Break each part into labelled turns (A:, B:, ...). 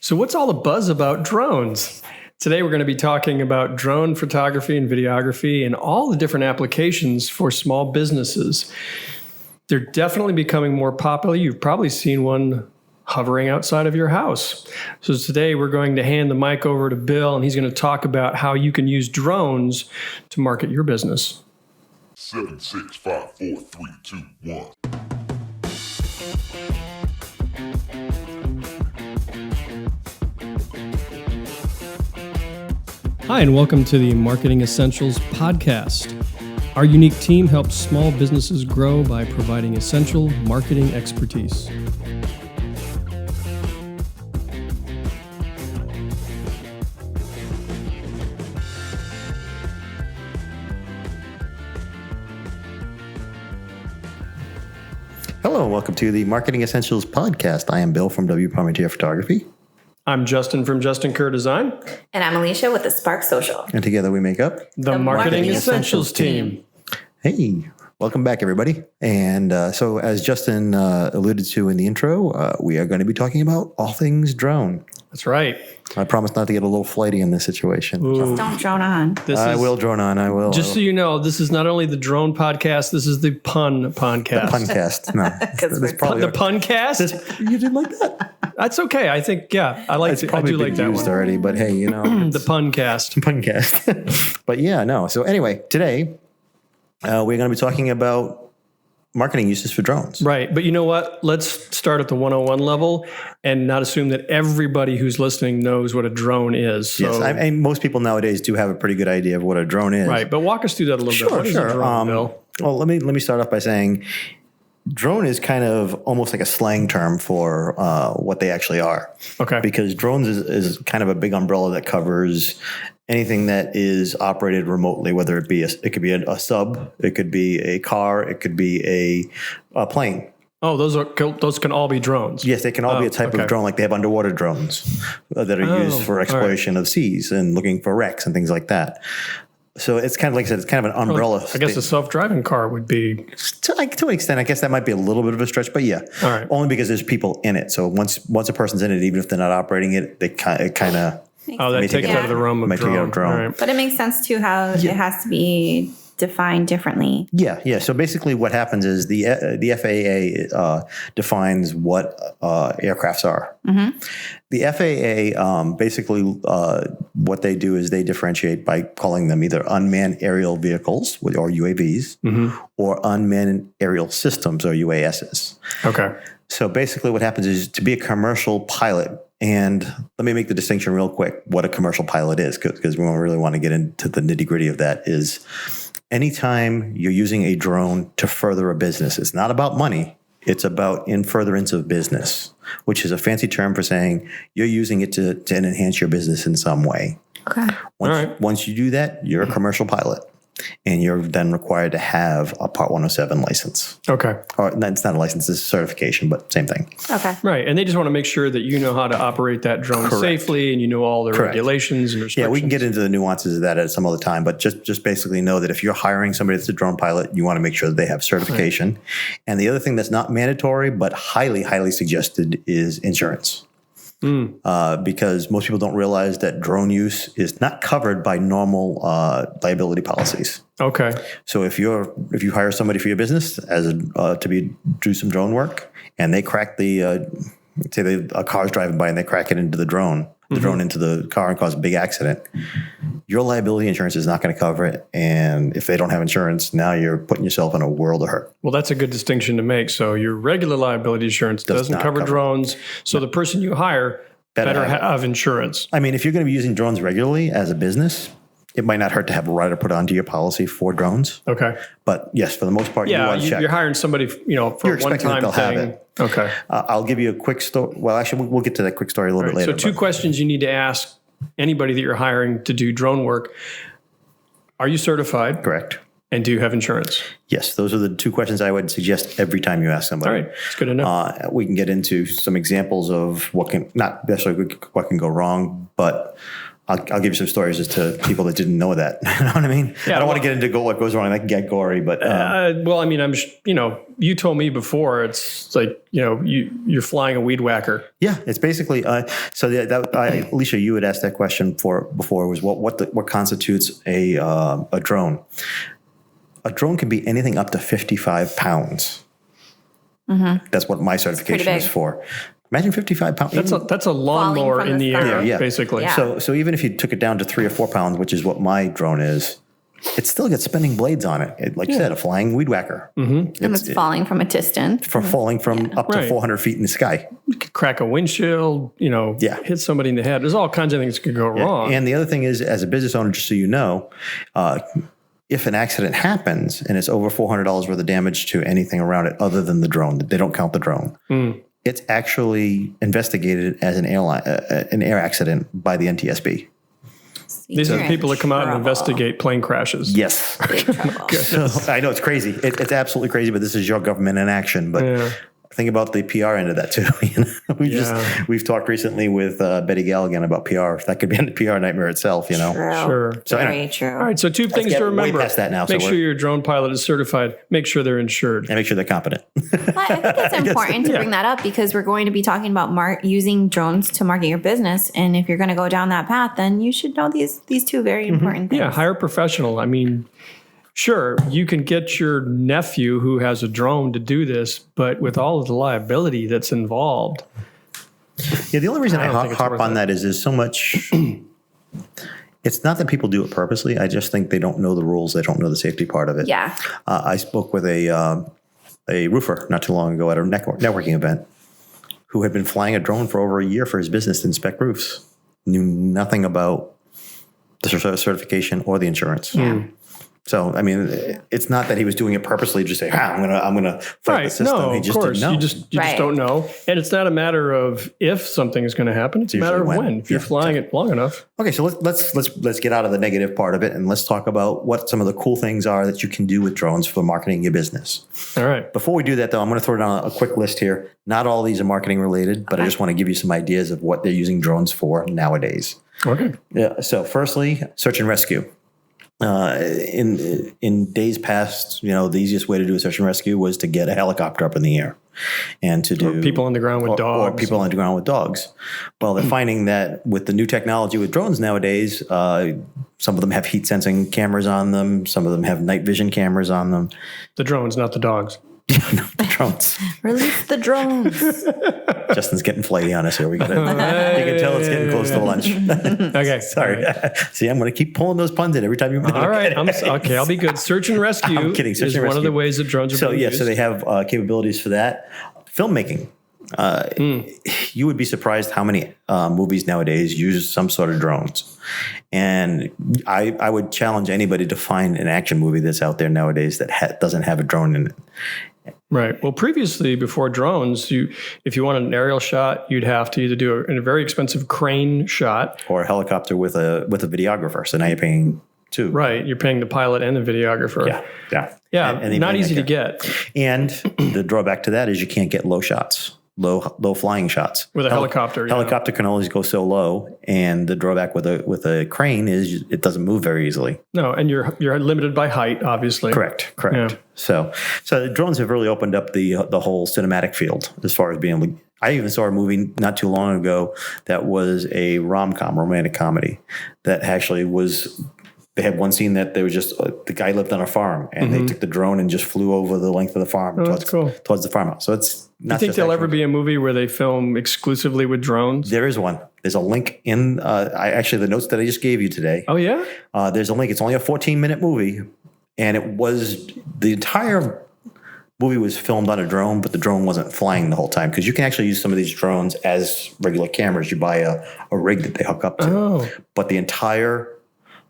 A: So what's all the buzz about drones? Today we're going to be talking about drone photography and videography and all the different applications for small businesses. They're definitely becoming more popular. You've probably seen one hovering outside of your house. So today we're going to hand the mic over to Bill, and he's going to talk about how you can use drones to market your business.
B: 7, 6, 5, 4, 3, 2, 1.
A: Hi, and welcome to the Marketing Essentials podcast. Our unique team helps small businesses grow by providing essential marketing expertise.
C: Hello, and welcome to the Marketing Essentials podcast. I am Bill from W. Parmentier Photography.
A: I'm Justin from Justin Kerr Design.
D: And I'm Alicia with the Spark Social.
C: And together we make up
A: The Marketing Essentials team.
C: Hey, welcome back, everybody. And so as Justin alluded to in the intro, we are going to be talking about all things drone.
A: That's right.
C: I promise not to get a little flighty in this situation.
A: Ooh.
D: Just don't drone on.
C: I will drone on. I will.
A: Just so you know, this is not only the drone podcast, this is the pun podcast.
C: Puncast. No.
D: Because
C: probably
A: The puncast?
C: You didn't like that?
A: That's okay. I think, yeah, I like
C: It's
A: it. I
C: probably
A: do
C: been
A: like that
C: used
A: one.
C: already, but hey, you know.
A: The puncast.
C: Puncast. But yeah, no. So anyway, today we're going to be talking about marketing uses for drones.
A: Right. But you know what? Let's start at the 101 level and not assume that everybody who's listening knows what a drone is. So,
C: Yes, and most people nowadays do have a pretty good idea of what a drone is.
A: right. But walk us through that a little bit. What is a drone, Bill?
C: Well, let me start off by saying drone is kind of almost like a slang term for what they actually are.
A: Okay.
C: Because drones is kind of a big umbrella that covers anything that is operated remotely, whether it be it could be a sub, it could be a car, it could be a plane.
A: Oh, those can all be drones.
C: Yes, they can all be a type
A: okay.
C: of drone, like they have underwater drones that are used for exploration of seas and looking for wrecks and things like that. So it's kind of, like I said, it's kind of an umbrella.
A: I guess a self-driving car would be.
C: To an extent, I guess that might be a little bit of a stretch, but yeah.
A: All right.
C: Only because there's people in it. So once a person's in it, even if they're not operating it, it kind of.
A: Oh, that
C: May
A: takes
C: take
A: it out of the realm of
C: May take it out
A: drone.
C: of drone.
A: All right.
D: But it makes sense too how it has to be defined differently.
C: Yeah. So basically, what happens is the FAA defines what aircrafts are.
D: Mm-hmm.
C: The FAA basically what they do is they differentiate by calling them either unmanned aerial vehicles or UAVs or unmanned aerial systems or UASs.
A: Okay.
C: So basically, what happens is to be a commercial pilot. And let me make the distinction real quick, what a commercial pilot is, because we don't really want to get into the nitty gritty of that, is anytime you're using a drone to further a business, it's not about money. It's about in furtherance of business, which is a fancy term for saying you're using it to enhance your business in some way.
D: Okay.
C: Once you do that, you're a commercial pilot. And you're then required to have a Part 107 license.
A: Okay.
C: Or it's not a license, it's a certification, but same thing.
D: Okay.
A: Right. And they just want to make sure that you know how to operate that drone
C: Correct.
A: safely and you know all the
C: Correct.
A: regulations and restrictions.
C: Yeah, we can get into the nuances of that at some other time, but just basically know that if you're hiring somebody that's a drone pilot, you want to make sure that they have certification. Right. And the other thing that's not mandatory, but highly, highly suggested is insurance. Because most people don't realize that drone use is not covered by normal liability policies.
A: Okay.
C: So if you hire somebody for your business as do some drone work, and they crack a car's driving by and they crack it into the drone into the car and cause a big accident, your liability insurance is not going to cover it. And if they don't have insurance, now you're putting yourself in a world of hurt.
A: Well, that's a good distinction to make. So your regular liability insurance doesn't cover drones. So the person you hire better have insurance.
C: I mean, if you're going to be using drones regularly as a business, it might not hurt to have a rider put onto your policy for drones.
A: Okay.
C: But yes, for the most part,
A: yeah,
C: you want to check.
A: You're hiring somebody, for
C: You're
A: a
C: expecting
A: one-time
C: that they'll
A: thing.
C: have it.
A: Okay.
C: I'll give you a quick story. Well, actually, we'll get to that quick story a little bit later.
A: So two questions you need to ask anybody that you're hiring to do drone work. Are you certified?
C: Correct.
A: And do you have insurance?
C: Yes, those are the two questions I would suggest every time you ask somebody.
A: All right, it's good to know.
C: We can get into some examples of what can not necessarily what can go wrong, but I'll give you some stories as to people that didn't know that. You know what I mean? I don't want to get into what goes wrong. That can get gory, but
A: well, I mean, you told me before, it's like, you're flying a weed whacker.
C: yeah, it's basically. So Alicia, you had asked that question before was what constitutes a drone. A drone can be anything up to 55 pounds. That's what my certification is
D: big.
C: for. Imagine 55 pounds.
A: That's a lawnmower
D: from
A: in the
D: the sky.
A: air,
C: Yeah.
A: basically.
D: Yeah.
C: So even if you took it down to 3 or 4 pounds, which is what my drone is, it still gets spinning blades on it. Like you said, a flying weed whacker.
D: And it's falling from a distance.
C: For falling from up to
A: Right.
C: 400 feet in the sky.
A: You could crack a windshield,
C: Yeah.
A: hit somebody in the head. There's all kinds of things that could go wrong.
C: And the other thing is, as a business owner, just so you know, if an accident happens and it's over $400 worth of damage to anything around it other than the drone, they don't count the drone. It's actually investigated as an air accident by the NTSB.
A: These are
D: You're
A: the
D: in
A: people that come out and
D: trouble.
A: investigate plane crashes.
C: Yes.
D: Big trouble.
C: So, I know it's crazy. It's absolutely crazy, but this is your government in action. But
A: Yeah.
C: think about the PR end of that too. We've talked recently with Betty Galligan about PR. That could be a PR nightmare itself.
D: True.
A: Sure.
C: So
D: Very
C: anyway,
D: true.
A: All right, so two things
C: get
A: to
C: way
A: remember.
C: past that now, so
A: Make sure
C: we're-
A: your drone pilot is certified. Make sure they're insured.
C: and make sure they're competent.
D: But I think it's important to bring that up because we're going to be talking about using drones to market your business. And if you're going to go down that path, then you should know these two very important things.
A: Yeah, hire a professional. I mean, sure, you can get your nephew who has a drone to do this, but with all of the liability that's involved.
C: Yeah, the only reason I
A: don't think it's
C: harp
A: worth
C: on
A: it.
C: that is there's so much. It's not that people do it purposely. I just think they don't know the rules. They don't know the safety part of it.
D: Yeah.
C: I spoke with a roofer not too long ago at a networking event who had been flying a drone for over a year for his business to inspect roofs. Knew nothing about the certification or the insurance.
D: Yeah.
C: So I mean, it's not that he was doing it purposely. Just say, I'm gonna fight the
A: Right.
C: system.
A: No,
C: He
A: of
C: just
A: course.
C: didn't know.
A: You just
D: Right.
A: don't know. And it's not a matter of if something is going to happen. It's a matter of
C: usually
A: when.
C: when.
A: If you're
C: Yeah,
A: flying it long enough.
C: Okay, so let's get out of the negative part of it and let's talk about what some of the cool things are that you can do with drones for marketing your business.
A: All right.
C: Before we do that, though, I'm going to throw down a quick list here. Not all these are marketing related, but I just want to give you some ideas of what they're using drones for nowadays.
A: Okay.
C: Yeah. So, firstly, search and rescue. In days past, the easiest way to do a search and rescue was to get a helicopter up in the air, and to do
A: People on the ground with
C: or
A: dogs.
C: people on the ground with dogs. Well, they're finding that with the new technology with drones nowadays, some of them have heat sensing cameras on them. Some of them have night vision cameras on them.
A: The drones, not the dogs.
C: The drones.
D: Release the drones.
C: Justin's getting flighty on us here. You can tell it's getting close to lunch.
A: Okay.
C: Sorry. See, I'm going to keep pulling those puns in every time you make
A: All right.
C: it.
A: Okay. I'll be good. Search and rescue
C: I'm kidding. Search
A: is
C: and
A: one of the
C: rescue.
A: ways that drones are
C: So
A: being
C: yeah,
A: used.
C: so they have capabilities for that. Filmmaking. You would be surprised how many movies nowadays use some sort of drones. And I would challenge anybody to find an action movie that's out there nowadays that doesn't have a drone in it.
A: Right. Well, previously, before drones, if you wanted an aerial shot, you'd have to either do a very expensive crane shot.
C: Or a helicopter with a videographer. So now you're paying two.
A: Right. You're paying the pilot and the videographer.
C: Yeah.
A: Yeah.
C: And
A: not
C: anything
A: easy to
C: like
A: get
C: And the drawback to that is you can't get low shots, low flying shots.
A: with a helicopter. yeah.
C: Helicopter can always go so low, and the drawback with a crane is it doesn't move very easily.
A: No, and you're limited by height, obviously.
C: Correct.
A: Yeah.
C: So the drones have really opened up the whole cinematic field as far as being able to. I even saw a movie not too long ago that was a rom-com, romantic comedy, that actually was. They had one scene that there was just the guy lived on a farm, and they took the drone and just flew over the length of the farm
A: that's cool.
C: towards the farmhouse. So it's not.
A: You think
C: just
A: there'll
C: action.
A: ever be a movie where they film exclusively with drones?
C: There is one. There's a link in actually the notes that I just gave you today.
A: Oh, yeah?
C: There's a link. It's only a 14-minute movie, and it was the entire movie was filmed on a drone, but the drone wasn't flying the whole time because you can actually use some of these drones as regular cameras. You buy a rig that they hook up to,
A: Oh,
C: but the entire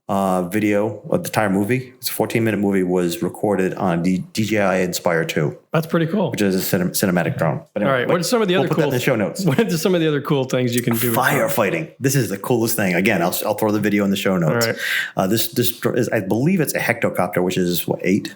C: video of the entire movie, it's a 14-minute movie, was recorded on DJI Inspire 2,
A: that's pretty cool.
C: which is a cinematic drone. But
A: All
C: anyway,
A: right. What are some of the other
C: we'll put that
A: cool
C: in the show notes?
A: What are some of the other cool things you can do? with drones?
C: Firefighting. This is the coolest thing. Again, I'll throw the video in the show notes.
A: All right.
C: This is, I believe it's a hectocopter, which is what, 8?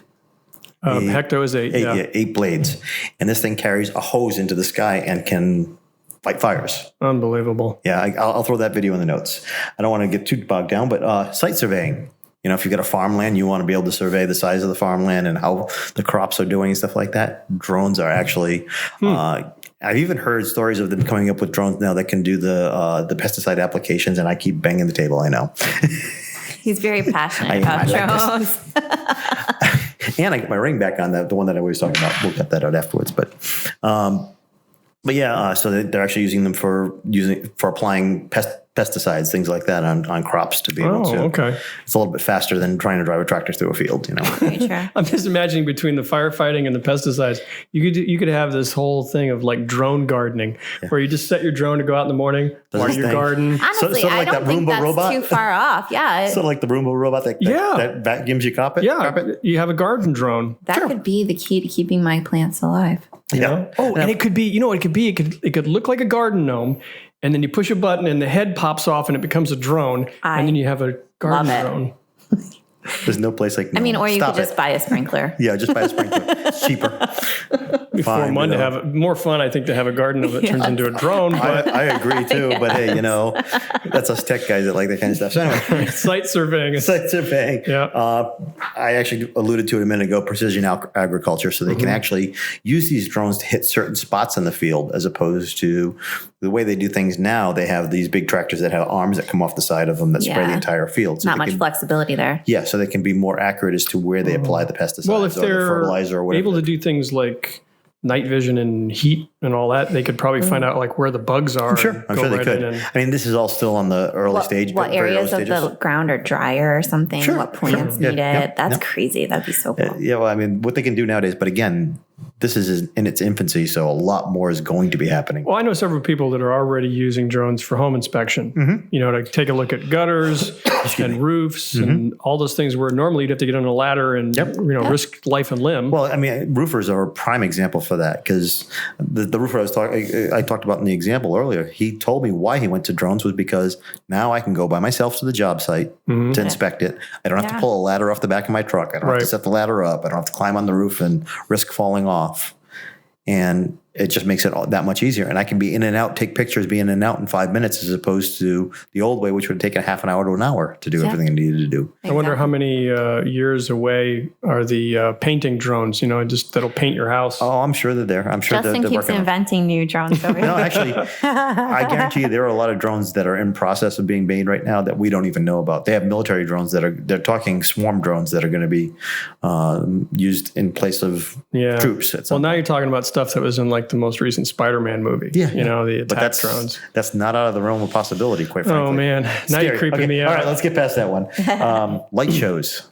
A: Hecto is 8. Yeah.
C: Eight blades. And this thing carries a hose into the sky and can fight fires.
A: Unbelievable.
C: Yeah, I'll throw that video in the notes. I don't want to get too bogged down, but site surveying. You know, if you've got a farmland, you want to be able to survey the size of the farmland and how the crops are doing and stuff like that. Drones are actually, I've even heard stories of them coming up with drones now that can do the pesticide applications, and I keep banging the table, I know.
D: He's very passionate about drones.
C: And I get my ring back on the one that I was talking about. We'll cut that out afterwards. But yeah, so they're actually using them for applying pesticides, things like that on crops to be able to.
A: Okay.
C: It's a little bit faster than trying to drive a tractor through a field, you know.
D: Very true.
A: I'm just imagining between the firefighting and the pesticides, you could have this whole thing of like drone gardening, where you just set your drone to go out in the morning, water your garden.
D: Honestly,
C: sort of like
D: I don't
C: that
D: think
C: Roomba
D: that's
C: robot?
D: too far off. Yeah.
C: Sort of like the Roomba robot that vacuums your carpet.
A: Yeah, you have a garden drone.
D: That could be the key to keeping my plants alive.
C: Yeah.
A: Oh, and it could be, you know what it could be? It could look like a garden gnome, and then you push a button and the head pops off and it becomes a drone, and then you have a garden
D: love it.
A: drone.
C: There's no place like.
D: I mean, or you
C: Stop
D: could just buy a sprinkler.
C: Yeah, just buy a sprinkler. It's cheaper.
A: Fine, fun to have more fun, I think, to have a garden that turns into a drone. But
C: I agree too, but hey, you know, that's us tech guys that like that kind of stuff. So anyway,
A: site surveying.
C: site surveying.
A: Yeah.
C: I actually alluded to it a minute ago, precision agriculture. So they can actually use these drones to hit certain spots in the field, as opposed to the way they do things now. They have these big tractors that have arms that come off the side of them that spray the entire field. So
D: Not much flexibility there.
C: Yeah, so they can be more accurate as to where they apply the pesticides
A: Well, if
C: or the
A: they're
C: fertilizer or whatever.
A: able to do things like night vision and heat and all that, they could probably find out like where the bugs are.
C: I'm sure they could. I mean, this is all still on the early stage.
D: What
C: very
D: areas
C: early
D: of
C: stages.
D: the ground are drier or something? What plants need it? That's crazy. That'd be so cool.
C: Yeah, well, I mean, what they can do nowadays, but again, this is in its infancy, so a lot more is going to be happening.
A: Well, I know several people that are already using drones for home inspection, you know, to take a look at gutters and roofs and all those things where normally you'd have to get on a ladder and, risk life and limb.
C: Well, I mean, roofers are a prime example for that, because the roofer I talked about in the example earlier, he told me why he went to drones was because now I can go by myself to the job site to inspect it. I don't have to pull a ladder off the back of my truck. I don't have to set the ladder up. I don't have to climb on the roof and risk falling off. And it just makes it that much easier. And I can be in and out, take pictures, be in and out in 5 minutes, as opposed to the old way, which would take a half an hour to an hour to do everything I needed to do.
A: I wonder how many years away are the painting drones, you know, just that'll paint your house.
C: Oh, I'm sure they're there. I'm sure
D: Justin
C: they're
D: keeps
C: working on it.
D: inventing new drones over here.
C: No, actually, I guarantee you there are a lot of drones that are in process of being made right now that we don't even know about. They have military drones they're talking swarm drones that are going to be used in place of troops.
A: Well, now you're talking about stuff that was in like the most recent Spider-Man movie. Yeah. You know, the attack drones.
C: That's not out of the realm of possibility, quite frankly.
A: Oh, man. Now you're creeping me out.
C: All right, let's get past that one. Light shows.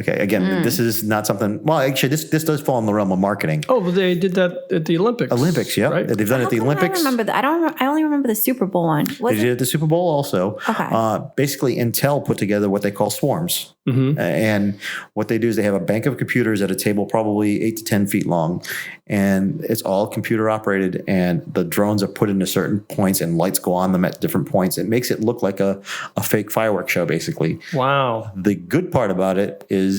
C: Okay, again, this is not something. Well, actually, this does fall in the realm of marketing.
A: Oh, well, they did that at the Olympics.
C: Olympics, yeah,
A: right?
C: They've done it at the Olympics.
D: I remember that. I only remember the Super Bowl one.
C: They did it at the Super Bowl also.
D: Okay.
C: Basically, Intel put together what they call swarms, and what they do is they have a bank of computers at a table probably 8 to 10 feet long, and it's all computer operated. And the drones are put into certain points, and lights go on them at different points. It makes it look like a fake fireworks show, basically.
A: Wow.
C: The good part about it is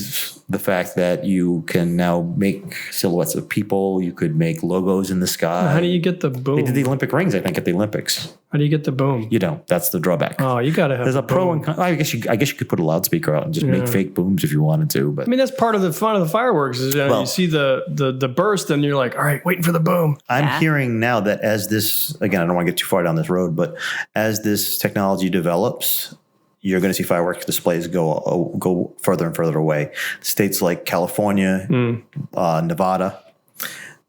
C: the fact that you can now make silhouettes of people. You could make logos in the sky.
A: How do you get the boom?
C: They did the Olympic rings, I think, at the Olympics.
A: How do you get the boom?
C: You don't. That's the drawback.
A: Oh, you got to have
C: There's a pro
A: boom.
C: and con. I guess you could put a loudspeaker out and just make fake booms if you wanted to. But
A: I mean, that's part of the fun of the fireworks is you see the burst and you're like, all right, waiting for the boom.
C: I'm hearing now that as this, again, I don't want to get too far down this road, but as this technology develops, you're going to see fireworks displays go further and further away. States like California, Nevada,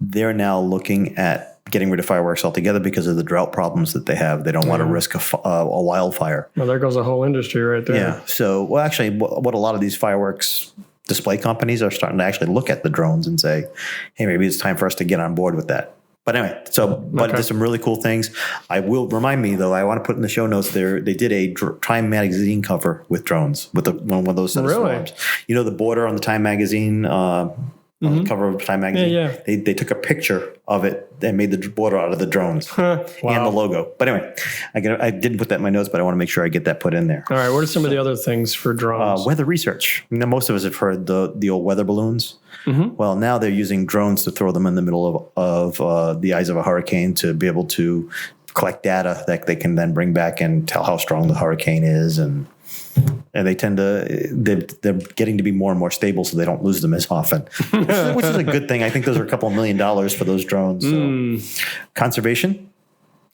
C: they're now looking at getting rid of fireworks altogether because of the drought problems that they have. They don't want to risk a wildfire.
A: Well, there goes a whole industry right there.
C: Yeah. So, well, actually, what a lot of these fireworks display companies are starting to actually look at the drones and say, hey, maybe it's time for us to get on board with that. But anyway, but there's some really cool things. I will remind me, though, I want to put in the show notes there, they did a Time magazine cover with drones, with one of those set of swarms. You know, the border on the Time magazine, on the cover of Time magazine?
A: Yeah.
C: They took a picture of it and made the border out of the drones and the logo. But anyway, I didn't put that in my notes, but I want to make sure I get that put in there.
A: All right, what are some of the other things for drones?
C: Weather research. You know, most of us have heard the old weather balloons. Well, now they're using drones to throw them in the middle of the eyes of a hurricane to be able to collect data that they can then bring back and tell how strong the hurricane is, and they tend to they're getting to be more and more stable, so they don't lose them as often, which is a good thing. I think those are a couple $1 million for those drones. So. Conservation.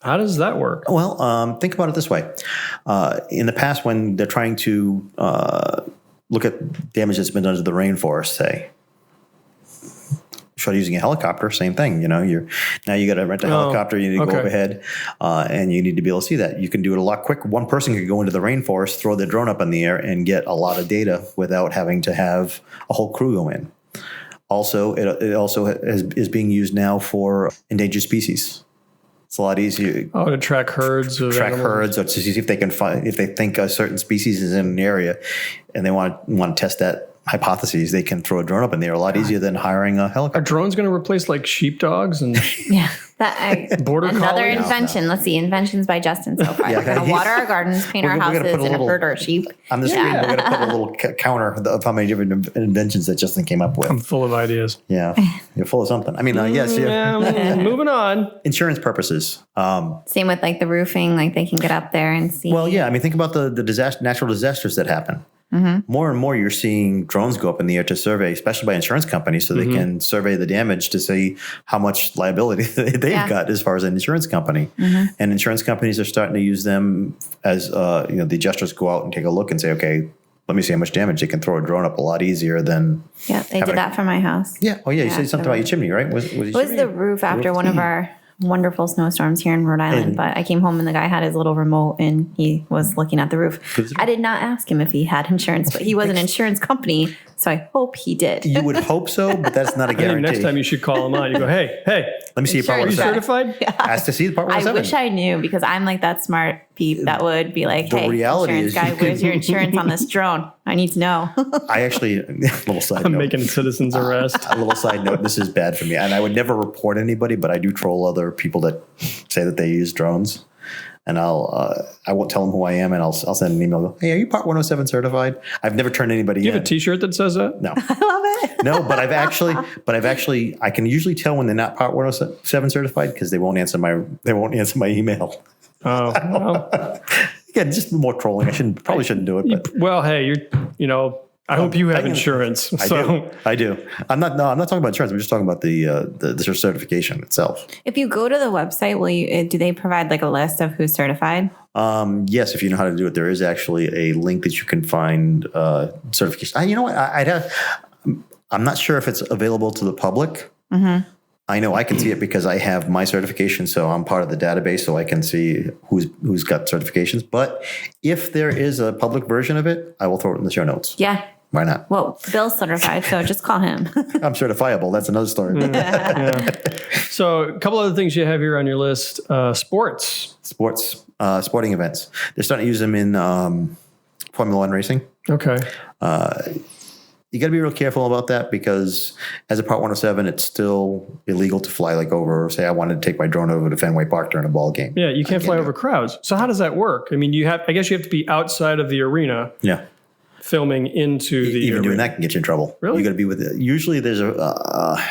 A: How does that work?
C: Well, think about it this way. In the past, when they're trying to look at damage that's been done to the rainforest, say, try using a helicopter, same thing. Now you got to rent a helicopter. You need to go overhead, and you need to be able to see that. You can do it a lot quicker. One person could go into the rainforest, throw their drone up in the air, and get a lot of data without having to have a whole crew go in. Also, it also is being used now for endangered species. It's a lot easier.
A: To track herds. Or
C: to see if they can find, if they think a certain species is in an area, and they want to test that hypotheses, they can throw a drone up in there a lot easier than hiring a helicopter.
A: Are drones going to replace like sheepdogs and border
D: another
A: collies?
D: invention? Let's see, inventions by Justin so far. We're going to water our gardens, paint our houses, and herd our sheep.
C: On the screen, we're going to put a little counter of how many different inventions that Justin came up with.
A: I'm full of ideas.
C: Yeah, you're full of something. I mean, yes.
A: Moving on.
C: Insurance purposes.
D: Same with like the roofing, like they can get up there and see.
C: Well, yeah. I mean, think about the natural disasters that happen. Mm-hmm. More and more, you're seeing drones go up in the air to survey, especially by insurance companies, so they can survey the damage to see how much liability they've got as far as an insurance company. Mm-hmm. And insurance companies are starting to use them as the adjusters go out and take a look and say, okay, let me see how much damage. They can throw a drone up a lot easier than.
D: Yeah, they did that for my house.
C: Yeah. Oh, yeah. You said something about your chimney, right? Was
D: the roof after one of our wonderful snowstorms here in Rhode Island, but I came home and the guy had his little remote and he was looking at the roof. I did not ask him if he had insurance, but he was an insurance company, so I hope he did.
C: You would hope so, but that's not a guarantee.
A: Next time you should call him out. You go, hey,
C: let me see your Part 107.
A: Are you certified?
D: Yeah.
C: Ask to see the Part 107.
D: I wish I knew, because I'm like that smart peep that would be like, hey,
C: reality
D: insurance guy, where's your insurance on this drone? I need to know.
C: I actually, little side
A: I'm
C: note.
A: making a citizen's arrest.
C: A little side note, this is bad for me. And I would never report anybody, but I do troll other people that say that they use drones. And I won't tell them who I am, and I'll send an email. Hey, are you Part 107 certified? I've never turned anybody in.
A: Do you have a T-shirt that says that?
C: No.
D: I love it.
C: No, but I've actually, I can usually tell when they're not Part 107 certified because they won't answer my email.
A: Oh, well.
C: Again, just more trolling. Probably shouldn't do it. But.
A: Well, hey, I hope you have insurance.
C: I do. I'm not talking about insurance. I'm just talking about the certification itself.
D: If you go to the website, do they provide like a list of who's certified?
C: Yes, if you know how to do it, there is actually a link that you can find certification. You know what? I'm not sure if it's available to the public. Mm-hmm. I know I can see it because I have my certification, so I'm part of the database, so I can see who's got certifications. But if there is a public version of it, I will throw it in the show notes.
D: Yeah.
C: Why not?
D: Well, Bill's certified, so just call him.
C: I'm certifiable. That's another story.
A: Yeah. So a couple other things you have here on your list. Sporting events. They're starting to use them in Formula One racing. Okay.
C: You got to be real careful about that because as a Part 107, it's still illegal to fly over, say I wanted to take my drone over to Fenway Park during a ball game.
A: Yeah, you can't fly over crowds. So how does that work? I mean, I guess you have to be outside of the arena.
C: Yeah.
A: Filming into the
C: Even
A: arena.
C: doing that can get you in trouble.
A: Really?
C: You got to be with it. Usually there's I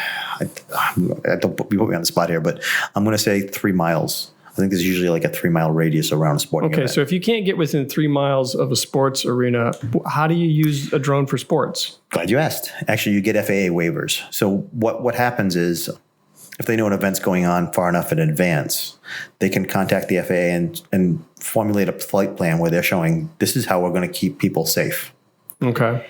C: don't put me on the spot here, but I'm going to say 3 miles. I think there's usually like a 3 mile radius around a sporting event.
A: Okay, so if you can't get within 3 miles of a sports arena, how do you use a drone for sports?
C: Glad you asked. Actually, you get FAA waivers. So what happens is if they know an event's going on far enough in advance, they can contact the FAA and formulate a flight plan where they're showing this is how we're going to keep people safe.
A: Okay.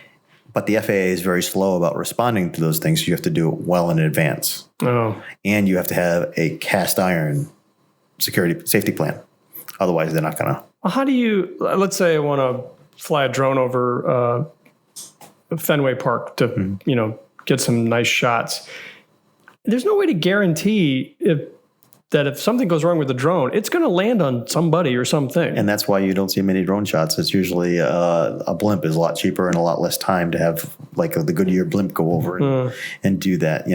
C: But the FAA is very slow about responding to those things. So you have to do it well in advance.
A: Oh.
C: And you have to have a cast iron safety plan. Otherwise, they're not going to.
A: Well, how do you, let's say I want to fly a drone over Fenway Park to, get some nice shots. There's no way to guarantee that if something goes wrong with the drone, it's going to land on somebody or something.
C: And that's why you don't see many drone shots. It's usually a blimp is a lot cheaper and a lot less time to have like the Goodyear blimp go over and do that,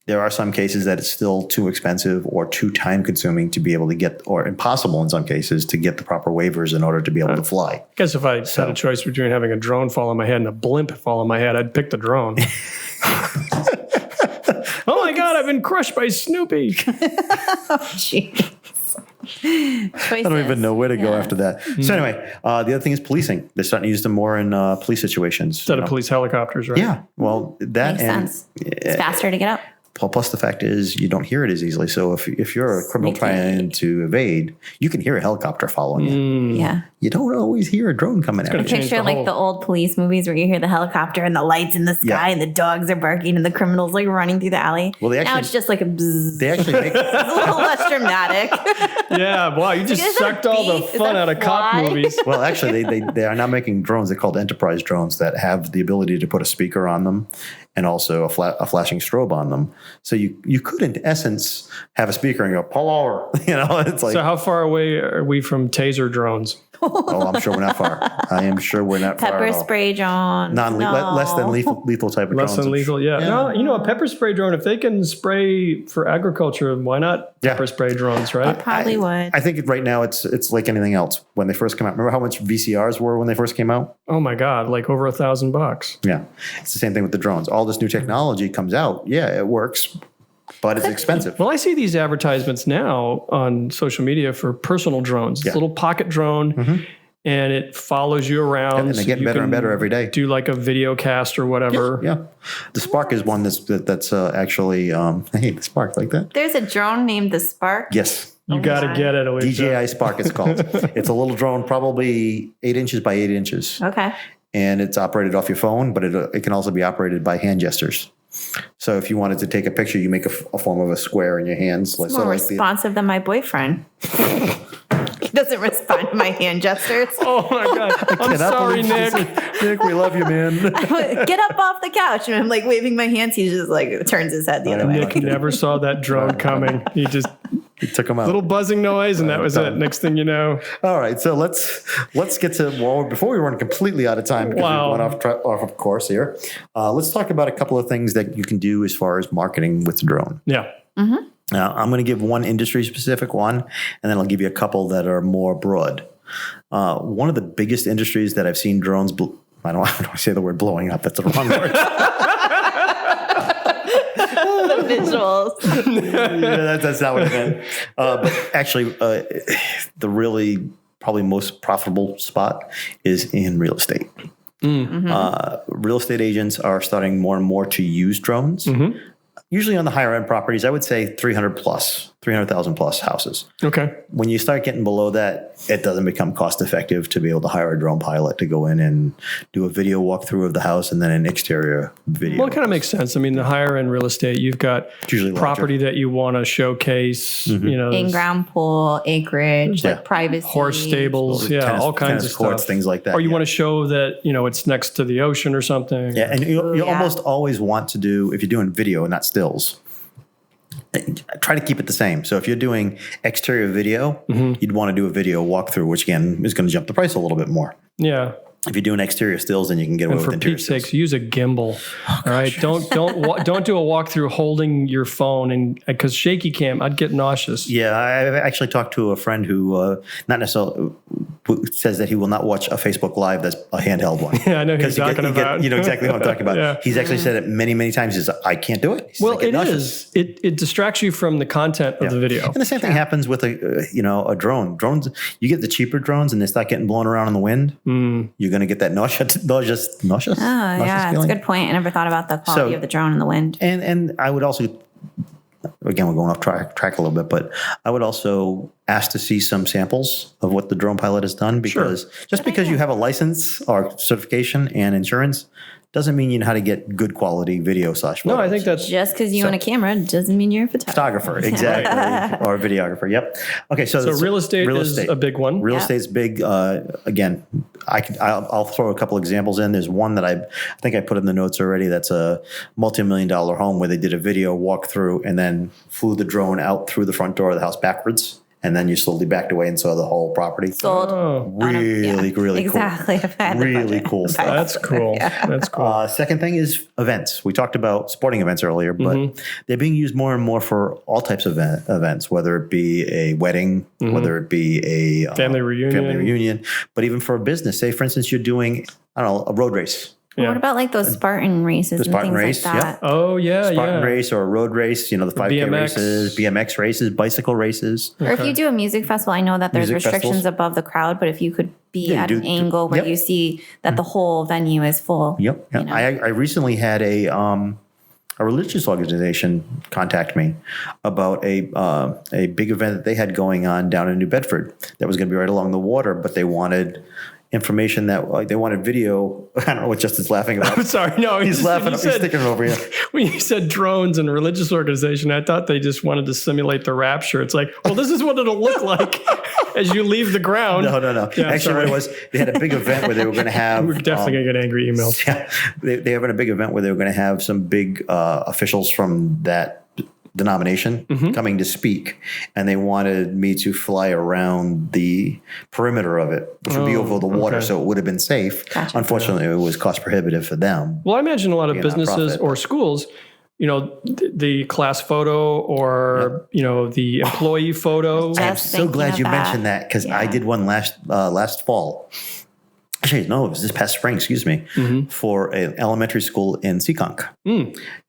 C: There are some cases that it's still too expensive or too time consuming to be able to get, or impossible in some cases, to get the proper waivers in order to be able to fly.
A: I guess if I had a choice between having a drone fall on my head and a blimp fall on my head, I'd pick the drone. Oh my God, I've been crushed by Snoopy.
D: Oh, jeez.
C: I don't even know where to go after that. So anyway, the other thing is policing. They're starting to use them more in police situations.
A: Instead of police helicopters, right?
C: Yeah, well, that
D: Makes
C: and
D: sense. It's faster to get up.
C: plus the fact is you don't hear it as easily. So if you're a criminal trying to evade, you can hear a helicopter following you.
D: Yeah.
C: You don't always hear a drone coming at you.
A: change
D: Picture
A: the
D: like
A: whole-
D: the old police movies where you hear the helicopter and the lights in the sky
C: Yeah.
D: and the dogs are barking and the criminals like running through the alley.
C: Well, they
D: now
C: actually-
D: it's just like a bzzz.
C: They actually make
D: It's a little less dramatic.
A: Yeah, wow, you just
D: Is that a
A: sucked all the
D: bee? Is
A: fun
D: that
A: out of cop
D: fly?
A: movies.
C: well, actually, they are now making drones. They're called enterprise drones that have the ability to put a speaker on them and also a flashing strobe on them. So you could, in essence, have a speaker and go, pull over. You know, it's like,
A: So how far away are we from taser drones?
C: oh, I'm sure we're not far. I am sure we're not far
D: Pepper
C: at all.
D: spray, John.
C: Less than lethal type of
A: Less
C: drones.
A: than lethal, yeah. No, you know, a pepper spray drone, if they can spray for agriculture, why not
C: Yeah.
A: pepper spray drones, right?
D: Probably would.
C: I think right now it's like anything else. When they first come out, remember how much VCRs were when they first came out?
A: Oh my God, like over $1,000.
C: Yeah, it's the same thing with the drones. All this new technology comes out. Yeah, it works, but it's expensive.
A: Well, I see these advertisements now on social media for personal drones. It's
C: Yeah.
A: a little pocket drone, and it follows you around.
C: And they
A: so
C: get
A: you
C: better and
A: can
C: better every day.
A: Do like a video cast or whatever.
C: Yeah, the Spark is one that's actually. Hey, the Spark like that.
D: There's a drone named the Spark.
C: Yes,
A: You got to
D: my.
A: get it, Alicia.
C: DJI Spark it's called. It's a little drone, probably 8 inches by 8 inches,
D: Okay.
C: and it's operated off your phone, but it can also be operated by hand gestures. So if you wanted to take a picture, you make a form of a square in your hands, like
D: More responsive than my boyfriend. He doesn't respond to my hand gestures.
A: Oh my God. I'm sorry, Nick.
C: Nick, we love you, man.
D: Get up off the couch. And I'm like waving my hands. He just like turns his head the other way.
A: Nick never saw that drone coming. He just
C: He took him out.
A: little buzzing noise, and that was it. Next thing you know,
C: All right, so let's get to before we run completely out of time because
A: Wow.
C: we went off of course here. Let's talk about a couple of things that you can do as far as marketing with the drone.
A: yeah.
C: Now, I'm going to give one industry specific one, and then I'll give you a couple that are more broad. One of the biggest industries that I've seen drones. I don't want to say the word blowing up. That's the wrong word.
D: The visuals.
C: Yeah, that's not what I meant. But actually, the really probably most profitable spot is in real estate. Real estate agents are starting more and more to use drones. Usually on the higher end properties, I would say 300,000 plus houses.
A: Okay.
C: When you start getting below that, it doesn't become cost effective to be able to hire a drone pilot to go in and do a video walkthrough of the house and then an exterior video.
A: Well, it kind of makes sense. I mean, the higher end real estate, you've got
C: usually larger.
A: property that you want to showcase, you know,
D: In-ground pool, acreage,
C: Yeah.
D: like privacy.
A: horse stables, yeah, all kinds of
C: courts,
A: stuff.
C: things like that.
A: Or you
C: yeah.
A: want to show that, you know, it's next to the ocean or something.
C: Yeah, and you
D: yeah.
C: almost always want to do, if you're doing video and not stills, try to keep it the same. So if you're doing exterior video, you'd want to do a video walkthrough, which again is going to jump the price a little bit more.
A: Yeah.
C: If you're doing exterior stills, then you can get away
A: And
C: with
A: for
C: interior
A: Pete's
C: stills.
A: sakes, use a gimbal. All right. Don't do a walkthrough holding your phone, and because shaky cam, I'd get nauseous.
C: Yeah, I actually talked to a friend who, not necessarily, who says that he will not watch a Facebook Live that's a handheld one.
A: Yeah, I know who you're
C: 'Cause you
A: talking about.
C: you know exactly what I'm talking about.
A: Yeah.
C: He's actually said it many, many times. He says, I can't do it. He says,
A: Well,
C: "I get
A: it
C: nauseous."
A: is. It distracts you from the content of the video.
C: And the same thing happens with a drone. Drones, you get the cheaper drones and they start getting blown around in the wind. You're going to get that nauseous
D: Oh, yeah. It's a
C: feeling.
D: good point. I never thought about the quality
C: So-
D: of the drone in the wind.
C: And I would also, again, we're going off track a little bit, but I would also ask to see some samples of what the drone pilot has done because just because you have a license or certification and insurance doesn't mean you know how to get good quality video / photos.
A: No, I think that's
D: Just because you own a camera doesn't mean you're a photographer.
C: photographer, exactly, or a videographer. Yep. Okay, so
A: real estate is a big one.
C: Real
D: Yeah.
C: estate's big. Again, I'll throw a couple examples in. There's one that I think I put in the notes already. That's a multi-million-dollar home where they did a video walkthrough and then flew the drone out through the front door of the house backwards, and then you slowly backed away and saw the whole property.
D: Sold.
A: Oh,
C: Really, really
D: Exactly. I've had
C: cool.
D: the
C: Really
D: budget.
C: cool stuff.
A: that's cool. That's cool.
C: Second thing is events. We talked about sporting events earlier, but they're being used more and more for all types of events, whether it be a wedding, whether it be a
A: Family reunion.
C: but even for a business. Say, for instance, you're doing, I don't know, a road race.
A: Yeah.
D: What about like those Spartan races and
C: Spartan
D: things
C: race,
D: like that?
A: Oh yeah,
C: Spartan
A: yeah.
C: race or a road race, the 5K
A: BMX.
C: races, BMX races, bicycle races.
D: Or if you do a music festival, I know that there's
C: Music
D: restrictions
C: festivals.
D: above the crowd, but if you could be
C: Yeah,
D: at
C: do-
D: an angle where
C: yep.
D: you see that the whole venue is full.
C: Yep.
D: You know?
C: I recently had a religious organization contact me about a big event that they had going on down in New Bedford that was going to be right along the water, but they wanted information that they wanted video. I don't know what Justin's laughing about.
A: I'm sorry, no,
C: He's laughing. He's sticking it over here.
A: When you said drones and religious organization, I thought they just wanted to simulate the rapture. It's like, well, this is what it'll look like as you leave the ground.
C: No.
A: Yeah,
C: Actually,
A: sorry.
C: what it was, they had a big event where they were going to have.
A: We're definitely going to get angry emails.
C: Yeah, they having a big event where they were going to have some big officials from that denomination coming to speak, and they wanted me to fly around the perimeter of it, which would be over the water,
A: okay.
C: so it would have been safe.
D: Gotcha.
C: Unfortunately, it was cost prohibitive for them.
A: Well, I imagine a lot of
C: Be a
A: businesses
C: nonprofit,
A: or
C: but-
A: schools, the class photo or, the employee photo.
D: Just
C: I'm so
D: thinking
C: glad
D: of
C: you
D: that.
C: mentioned that because I
D: Yeah.
C: did one last fall. Actually, no, it was this past spring, excuse me, for an elementary school in Seekonk.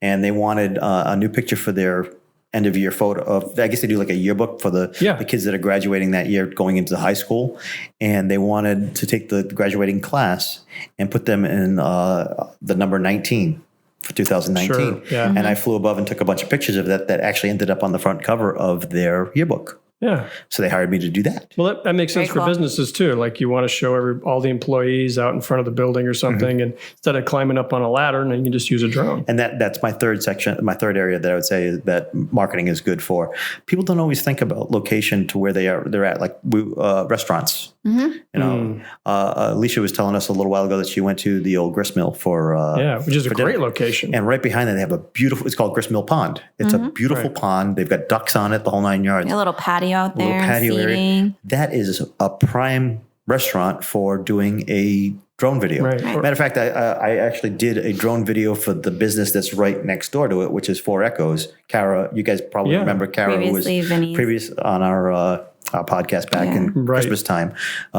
C: And they wanted a new picture for their end of year photo of, I guess they do like a yearbook for the kids that are graduating that year going into high school. And they wanted to take the graduating class and put them in the number 19 for 2019.
A: Sure, yeah.
C: And I flew above and took a bunch of pictures of that actually ended up on the front cover of their yearbook.
A: Yeah.
C: So they hired me to do that.
A: Well, that makes sense
D: Very
A: for
D: cool.
A: businesses too. Like you want to show all the employees out in front of the building or something, and instead of climbing up on a ladder, and then you can just use a drone.
C: And that's my third section, my third area that I would say is that marketing is good for. People don't always think about location to where they're at, like restaurants. Alicia was telling us a little while ago that she went to the old gristmill for
A: Which is a
C: for dinner.
A: great location.
C: And right behind that, they have a beautiful. It's called Gristmill Pond. It's a beautiful pond. They've got ducks on it, the whole 9 yards.
D: A little patio out there,
C: Little patio area.
D: seating.
C: That is a prime restaurant for doing a drone video.
A: Right.
C: Matter of fact, I actually did a drone video for the business that's right next door to it, which is Four Echoes. Kara, you guys probably remember Kara, who was
D: Previously, Vinny's.
C: previous on our podcast back in
A: Right.
C: Christmas time.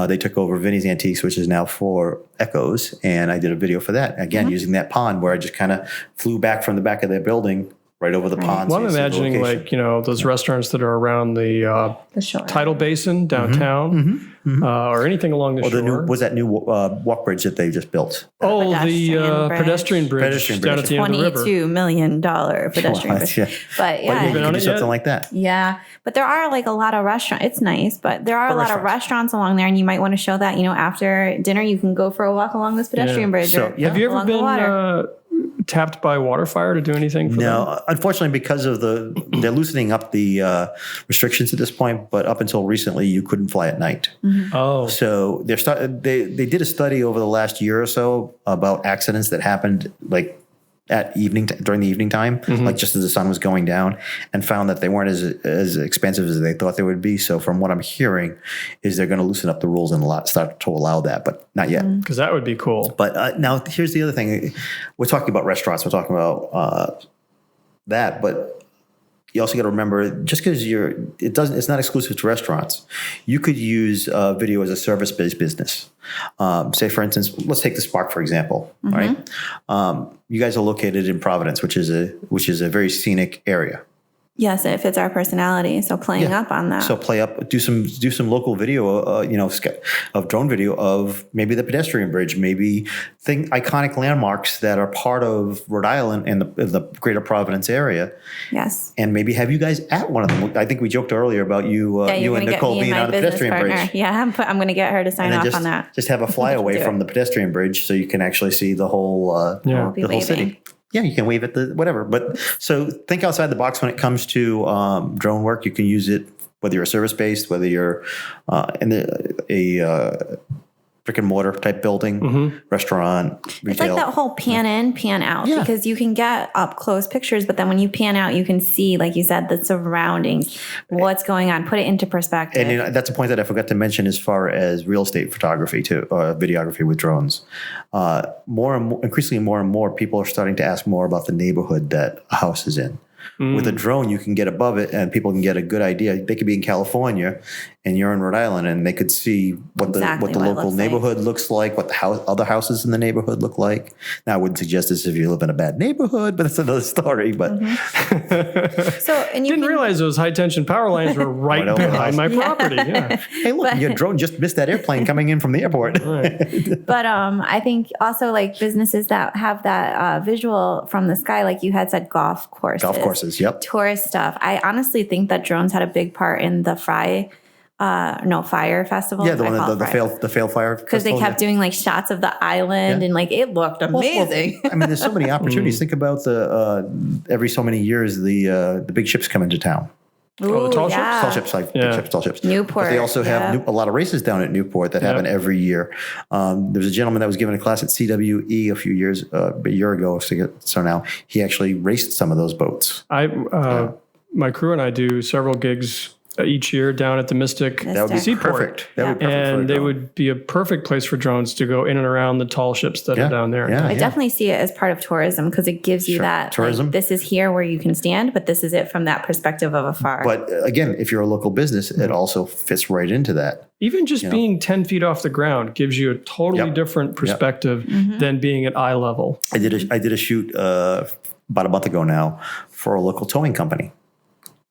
C: They took over Vinny's Antiques, which is now Four Echoes, and I did a video for that again using that pond where I just kind of flew back from the back of their building right over the pond.
A: Well,
C: so
A: I'm
C: you see the
A: imagining
C: location.
A: those restaurants that are around the
D: The shore.
A: tidal basin downtown, or anything along the
C: Or
A: shore.
C: the new was that new walk bridge that they just built.
A: the
D: pedestrian bridge.
A: pedestrian bridge
C: Pedestrian
A: down
C: bridge.
A: at the end of the river.
D: $22 million pedestrian bridge.
C: Yeah.
D: But
C: But you
A: been
C: can
A: on
C: do
A: it
C: something
A: yet?
C: like that.
D: yeah, but there are like a lot of restaurants. It's nice, but there are a lot of restaurants along there, and you might want to show that. After dinner, you can go for a walk along this pedestrian bridge.
C: So,
D: or
C: yeah.
A: Have you ever
D: along the water.
A: been tapped by Waterfire to do anything for them?
C: No, unfortunately, because of they're loosening up the restrictions at this point. But up until recently, you couldn't fly at night.
A: Oh,
C: So they did a study over the last year or so about accidents that happened like at during the evening time, like just as the sun was going down, and found that they weren't as expensive as they thought they would be. So from what I'm hearing, is they're going to loosen up the rules and start to allow that, but not yet.
A: because that would be cool.
C: But now here's the other thing: we're talking about restaurants, we're talking about that, but you also got to remember, just because it's not exclusive to restaurants. You could use video as a service-based business. Say, for instance, let's take the Spark for example. Right, you guys are located in Providence, which is a very scenic area.
D: Yes, it fits our personality. So playing up on that.
C: So play up, do some local video, of drone video of maybe the pedestrian bridge, maybe iconic landmarks that are part of Rhode Island and the greater Providence area,
D: yes.
C: and maybe have you guys at one of them. I think we joked earlier about you
D: You're
C: and
D: gonna get
C: Nicole
D: me and
C: being
D: my
C: on the
D: business
C: pedestrian
D: partner.
C: bridge.
D: Yeah, I'm going to get her to sign
C: And then
D: off on that.
C: just have a flyaway
D: Do it.
C: from the pedestrian bridge so you can actually see the whole
A: Yeah.
D: Be
C: the whole
D: waving.
C: city. Yeah, you can wave at the whatever. But so think outside the box when it comes to drone work. You can use it whether you're service based, whether you're in a brick and mortar type building, restaurant, retail.
D: It's like that whole pan in, pan out,
C: Yeah.
D: because you can get up close pictures, but then when you pan out, you can see, like you said, the surroundings, what's going on, put it into perspective.
C: And that's a point that I forgot to mention as far as real estate photography too, videography with drones. Increasingly more and more people are starting to ask more about the neighborhood that a house is in. With a drone, you can get above it and people can get a good idea. They could be in California and you're in Rhode Island, and they could see what
D: Exactly
C: the
D: what it
C: local
D: looks like.
C: neighborhood looks like, what the other houses in the neighborhood look like. Now, I wouldn't suggest this if you live in a bad neighborhood, but that's another story. But
D: So, and you
A: Didn't
D: can,
A: realize those high tension power lines were right
C: over the
A: behind my
C: house.
A: property. Yeah.
C: hey, look, your drone just missed that airplane coming in from the airport.
D: but I think also like businesses that have that visual from the sky, like you had said, golf courses,
C: Yep.
D: tourist stuff. I honestly think that drones had a big part in the Fire Festival.
C: Yeah, the one the fail fire
D: because they kept doing like shots of the island and like it looked amazing.
C: I mean, there's so many opportunities. Think about the every so many years the big ships come into town.
A: the tall ships?
C: Tall ships, like big ships, tall ships.
D: Newport,
C: But they also have a lot of races down at Newport that happen every year. There's a gentleman that was given a class at CWE a year ago. So now he actually raced some of those boats.
A: My crew and I do several gigs each year down at the Mystic
C: That would be
A: Seaport.
C: perfect. That would be perfect for a
A: And they
C: drone.
A: would be a perfect place for drones to go in and around the tall ships that are down there.
C: Yeah,
D: I definitely see it as part of tourism because it gives you that
C: Tourism.
D: Like, this is here where you can stand, but this is it from that perspective of afar.
C: But again, if you're a local business, it also fits right into that.
A: Even just being 10 feet off the ground gives you a totally different perspective than being at eye level.
C: I did a shoot about a month ago now for a local towing company,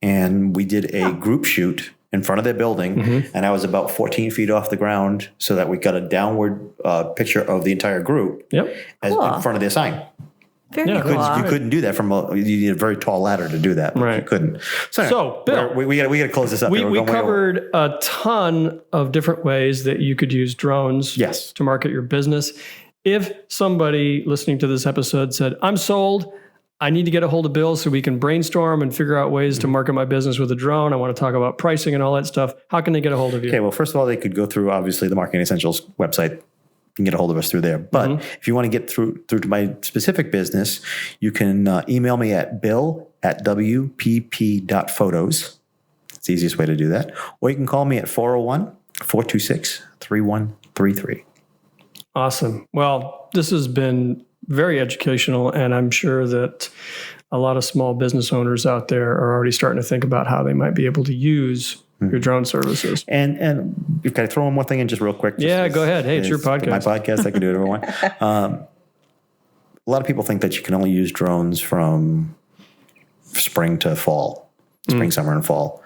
C: and we did a group shoot in front of their building, and I was about 14 feet off the ground so that we got a downward picture of the entire group
A: Yep.
C: in front of their sign.
D: Very
A: Yeah,
D: cool.
C: You couldn't do that you need a very tall ladder to do that. But
A: Right.
C: You couldn't.
A: So, Bill,
C: we got to close this up.
A: We
C: We're going way over.
A: covered a ton of different ways that you could use drones
C: Yes.
A: to market your business. If somebody listening to this episode said, I'm sold, I need to get a hold of Bill so we can brainstorm and figure out ways to market my business with a drone. I want to talk about pricing and all that stuff. How can they get a hold of you?
C: Okay, well, first of all, they could go through, obviously, the Marketing Essentials website. You can get a hold of us through there. But if you want to get through to my specific business, you can email me at bill@wpp.photos. It's the easiest way to do that. Or you can call me at 401-426-3133.
A: Awesome. Well, this has been very educational, and I'm sure that a lot of small business owners out there are already starting to think about how they might be able to use your drone services.
C: And can I throw in one thing in just real quick?
A: Yeah, go ahead. Hey, it's your podcast.
C: My podcast. I can do it everyone. A lot of people think that you can only use drones from spring to fall, spring, summer, and fall.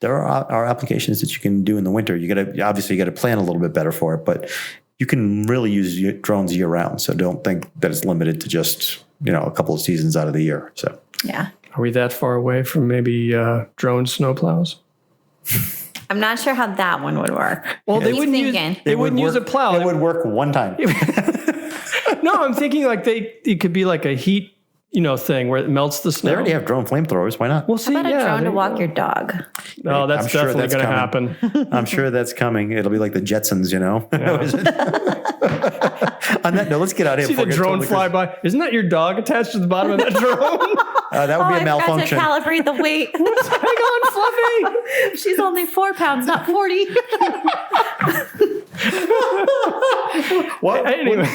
C: There are applications that you can do in the winter. You got to plan a little bit better for it, but you can really use drones year round. So don't think that it's limited to just a couple of seasons out of the year. So
D: Yeah.
A: Are we that far away from maybe drone snowplows?
D: I'm not sure how that one would work.
A: Well, they
D: Keep
A: wouldn't
D: thinking.
A: use they wouldn't use a plow.
C: It would work one time.
A: No, I'm thinking like it could be like a heat thing where it melts the snow.
C: They already have drone flamethrowers. Why not?
A: We'll see.
D: How about a drone
A: there
D: to
A: you
D: walk
A: go.
D: your dog?
A: Oh, that's
C: I'm sure
A: definitely
C: that's
A: going to
C: coming.
A: happen.
C: I'm sure that's coming. It'll be like the Jetsons, On that note, let's get out of here.
A: See the
C: before I get
A: drone
C: totally
A: fly by. Isn't that your dog attached to the bottom of that drone?
C: that would be a malfunction.
D: I forgot to calibrate the weight.
A: Hang on, Fluffy.
D: She's only 4 pounds, not 40.
C: What?
A: Anyway,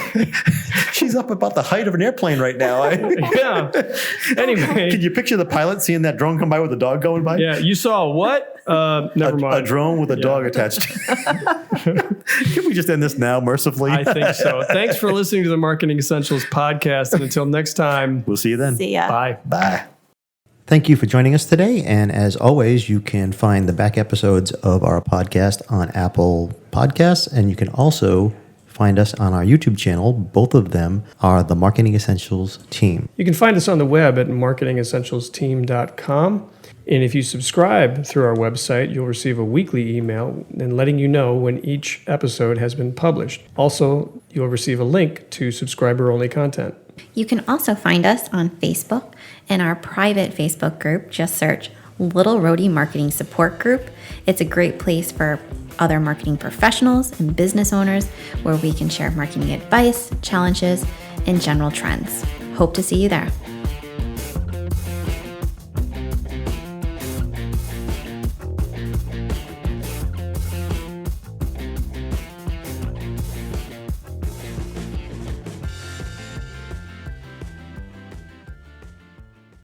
C: She's up about the height of an airplane right now.
A: yeah. Anyway,
C: Can you picture the pilot seeing that drone come by with a dog going by?
A: yeah. You saw what? Never
C: A
A: mind.
C: drone with a dog attached. Can we just end this now, mercifully?
A: I think so. Thanks for listening to the Marketing Essentials podcast, and until next time,
C: We'll see you then.
D: See ya.
A: bye.
C: Bye. Thank you for joining us today. And as always, you can find the back episodes of our podcast on Apple Podcasts. And you can also find us on our YouTube channel. Both of them are the Marketing Essentials team.
A: You can find us on the web at marketingessentialsteam.com. And if you subscribe through our website, you'll receive a weekly email and letting you know when each episode has been published. Also, you'll receive a link to subscriber-only content.
D: You can also find us on Facebook in our private Facebook group. Just search Little Roadie Marketing Support Group. It's a great place for other marketing professionals and business owners where we can share marketing advice, challenges, and general trends. Hope to see you there.